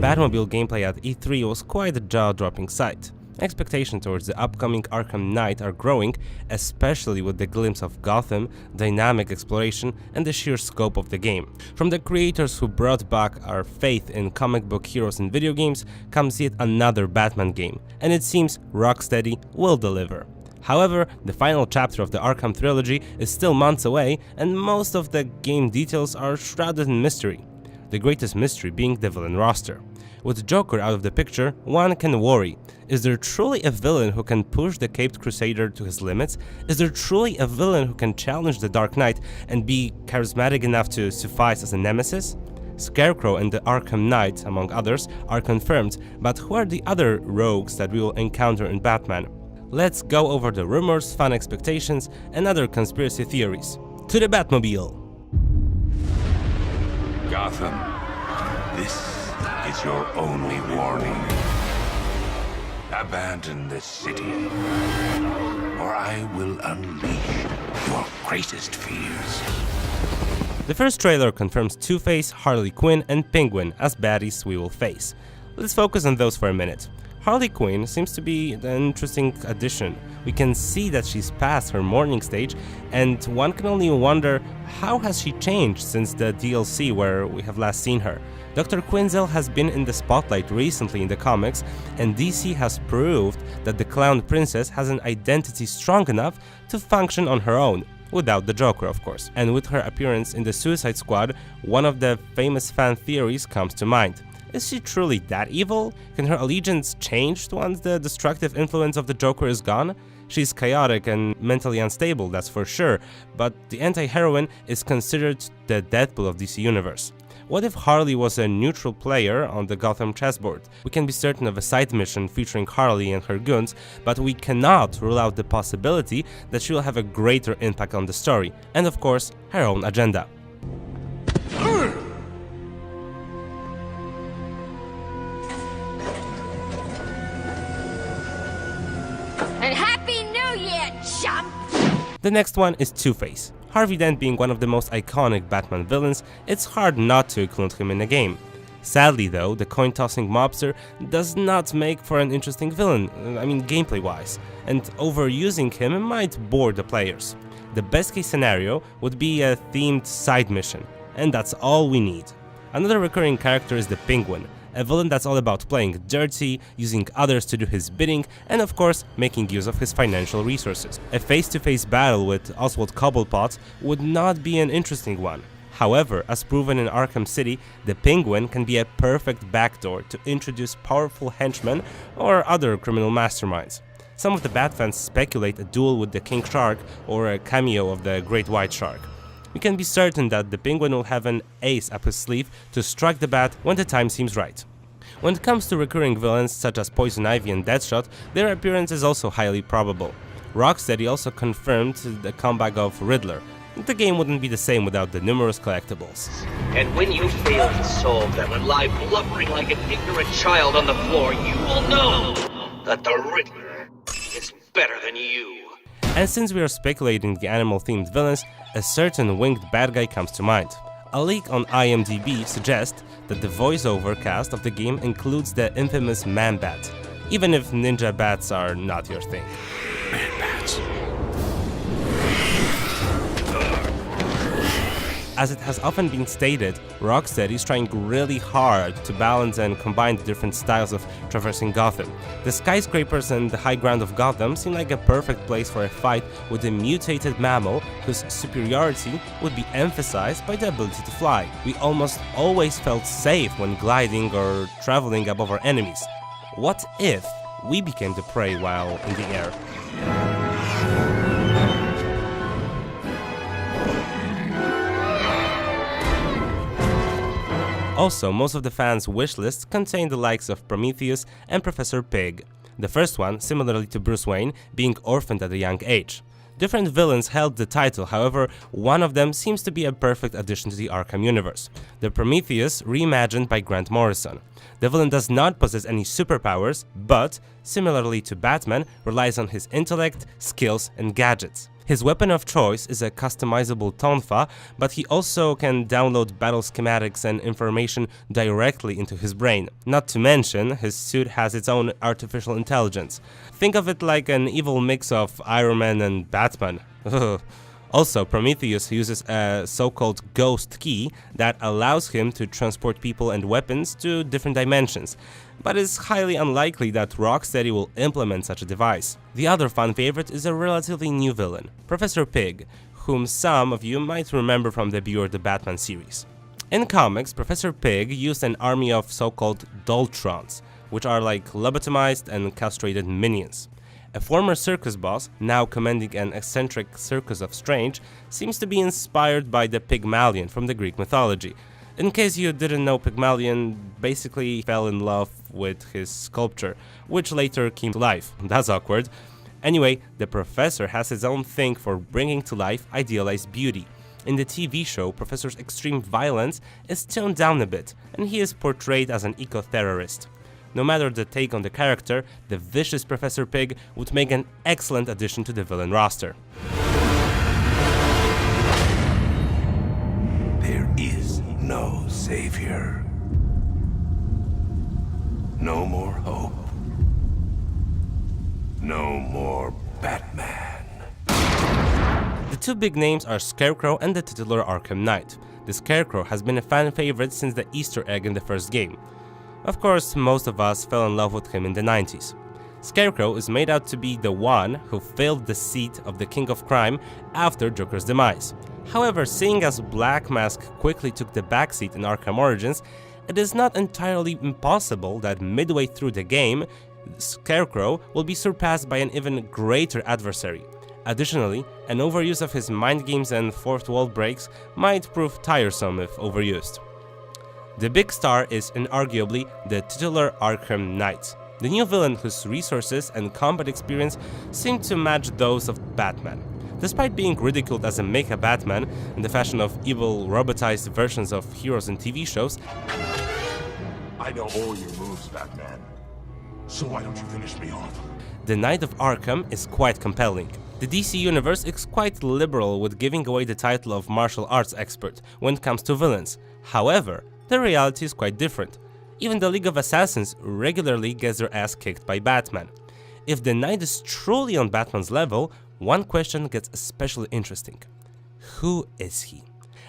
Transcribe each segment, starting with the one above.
Batmobile gameplay at E3 was quite a jaw-dropping sight. Expectations towards the upcoming Arkham Knight are growing, especially with the glimpse of Gotham, dynamic exploration, and the sheer scope of the game. From the creators who brought back our faith in comic book heroes in video games comes yet another Batman game, and it seems Rocksteady will deliver. However, the final chapter of the Arkham trilogy is still months away, and most of the game details are shrouded in mystery. The greatest mystery being the villain roster. With Joker out of the picture, one can worry. Is there truly a villain who can push the Caped Crusader to his limits? Is there truly a villain who can challenge the Dark Knight and be charismatic enough to suffice as a nemesis? Scarecrow and the Arkham Knight, among others, are confirmed, but who are the other rogues that we will encounter in Batman? Let's go over the rumors, fan expectations, and other conspiracy theories. To the Batmobile! Gotham, this is your only warning. Abandon this city, or I will unleash your greatest fears. The first trailer confirms Two-Face, Harley Quinn, and Penguin as baddies we will face. Let's focus on those for a minute. Harley Quinn seems to be an interesting addition. We can see that she's past her morning stage, and one can only wonder how has she changed since the DLC where we have last seen her. Dr. Quinzel has been in the spotlight recently in the comics, and DC has proved that the Clown Princess has an identity strong enough to function on her own, without the Joker of course. And with her appearance in the Suicide Squad, one of the famous fan theories comes to mind. Is she truly that evil? Can her allegiance change once the destructive influence of the Joker is gone? She's chaotic and mentally unstable, that's for sure, but the anti-heroine is considered the Deadpool of DC Universe. What if Harley was a neutral player on the Gotham chessboard? We can be certain of a side mission featuring Harley and her goons, but we cannot rule out the possibility that she will have a greater impact on the story, and of course, her own agenda. And Happy New Year, chump! The next one is Two-Face. Harvey Dent being one of the most iconic Batman villains, it's hard not to include him in the game. Sadly though, the coin-tossing mobster does not make for an interesting villain, gameplay-wise, and overusing him might bore the players. The best case scenario would be a themed side mission, and that's all we need. Another recurring character is the Penguin, a villain that's all about playing dirty, using others to do his bidding, and of course, making use of his financial resources. A face-to-face battle with Oswald Cobblepot would not be an interesting one. However, as proven in Arkham City, the Penguin can be a perfect backdoor to introduce powerful henchmen or other criminal masterminds. Some of the Bat fans speculate a duel with the King Shark or a cameo of the Great White Shark. We can be certain that the Penguin will have an ace up his sleeve to strike the Bat when the time seems right. When it comes to recurring villains such as Poison Ivy and Deathshot, their appearance is also highly probable. Rocksteady also confirmed the comeback of Riddler. The game wouldn't be the same without the numerous collectibles. And when you fail to solve them and lie blubbering like an ignorant child on the floor, you will know that the Riddler is better than you. And since we are speculating the animal-themed villains, a certain winged bad guy comes to mind. A leak on IMDb suggests that the voiceover cast of the game includes the infamous ManBat, even if ninja bats are not your thing. ManBats. As it has often been stated, Rocksteady is trying really hard to balance and combine the different styles of traversing Gotham. The skyscrapers and the high ground of Gotham seem like a perfect place for a fight with a mutated mammal whose superiority would be emphasized by the ability to fly. We almost always felt safe when gliding or traveling above our enemies. What if we became the prey while in the air? Also, most of the fans' wish lists contain the likes of Prometheus and Professor Pig. The first one, similarly to Bruce Wayne, being orphaned at a young age. Different villains held the title, however, one of them seems to be a perfect addition to the Arkham universe, the Prometheus reimagined by Grant Morrison. The villain does not possess any superpowers, but, similarly to Batman, relies on his intellect, skills, and gadgets. His weapon of choice is a customizable tonfa, but he also can download battle schematics and information directly into his brain. Not to mention, his suit has its own artificial intelligence. Think of it like an evil mix of Iron Man and Batman. Also, Prometheus uses a so-called ghost key that allows him to transport people and weapons to different dimensions, but it's highly unlikely that Rocksteady will implement such a device. The other fan favorite is a relatively new villain, Professor Pig, whom some of you might remember from the Beware the Batman series. In comics, Professor Pig used an army of so-called Doltrons, which are like lobotomized and castrated minions. A former circus boss, now commanding an eccentric Circus of Strange, seems to be inspired by the Pygmalion from the Greek mythology. In case you didn't know, Pygmalion basically fell in love with his sculpture, which later came to life. That's awkward. Anyway, the professor has his own thing for bringing to life idealized beauty. In the TV show, Professor's extreme violence is toned down a bit, and he is portrayed as an eco-terrorist. No matter the take on the character, the vicious Professor Pig would make an excellent addition to the villain roster. There is no savior. No more hope. No more Batman. The two big names are Scarecrow and the titular Arkham Knight. The Scarecrow has been a fan favorite since the Easter egg in the first game. Of course, most of us fell in love with him in the 90s. Scarecrow is made out to be the one who filled the seat of the King of Crime after Joker's demise. However, seeing as Black Mask quickly took the backseat in Arkham Origins, it is not entirely impossible that midway through the game, Scarecrow will be surpassed by an even greater adversary. Additionally, an overuse of his mind games and fourth wall breaks might prove tiresome if overused. The big star is inarguably the titular Arkham Knight, the new villain whose resources and combat experience seem to match those of Batman. Despite being ridiculed as a mecha Batman in the fashion of evil robotized versions of heroes in TV shows, I know all your moves, Batman. So why don't you finish me off? the Knight of Arkham is quite compelling. The DC universe is quite liberal with giving away the title of martial arts expert when it comes to villains. However, the reality is quite different. Even the League of Assassins regularly gets their ass kicked by Batman. If the Knight is truly on Batman's level, one question gets especially interesting. Who is he?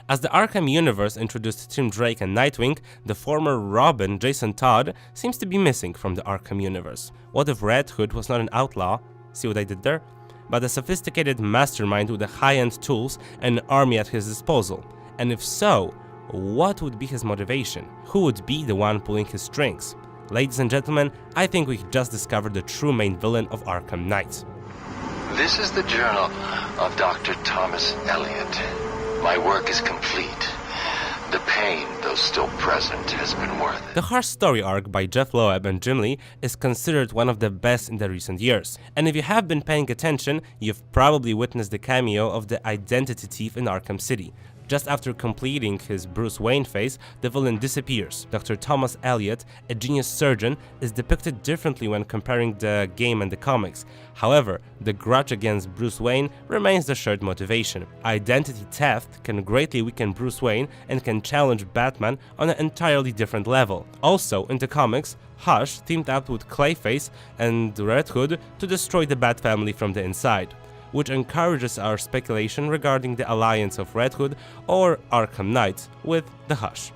As the Arkham universe introduced Tim Drake and Nightwing, the former Robin, Jason Todd, seems to be missing from the Arkham universe. What if Red Hood was not an outlaw? See what I did there? But a sophisticated mastermind with the high-end tools and an army at his disposal. And if so, what would be his motivation? Who would be the one pulling his strings? Ladies and gentlemen, I think we just discovered the true main villain of Arkham Knight. This is the journal of Dr. Thomas Elliott. My work is complete. The pain, though still present, has been worth it. The harsh story arc by Jeff Loeb and Jim Lee is considered one of the best in the recent years. And if you have been paying attention, you've probably witnessed the cameo of the identity thief in Arkham City. Just after completing his Bruce Wayne phase, the villain disappears. Dr. Thomas Elliott, a genius surgeon, is depicted differently when comparing the game and the comics. However, the grudge against Bruce Wayne remains the shared motivation. Identity theft can greatly weaken Bruce Wayne and can challenge Batman on an entirely different level. Also, in the comics, Hush teamed up with Clayface and Red Hood to destroy the Bat family from the inside, which encourages our speculation regarding the alliance of Red Hood or Arkham Knight with the Hush.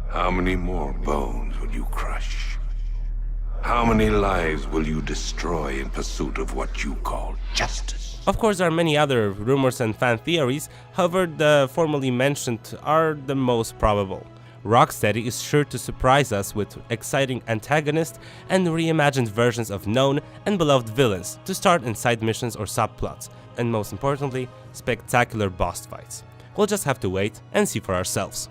How many more bones will you crush? How many lives will you destroy in pursuit of what you call justice? Of course, there are many other rumors and fan theories, however, the formerly mentioned are the most probable. Rocksteady is sure to surprise us with exciting antagonists and reimagined versions of known and beloved villains to start in side missions or subplots, and most importantly, spectacular boss fights. We'll just have to wait and see for ourselves.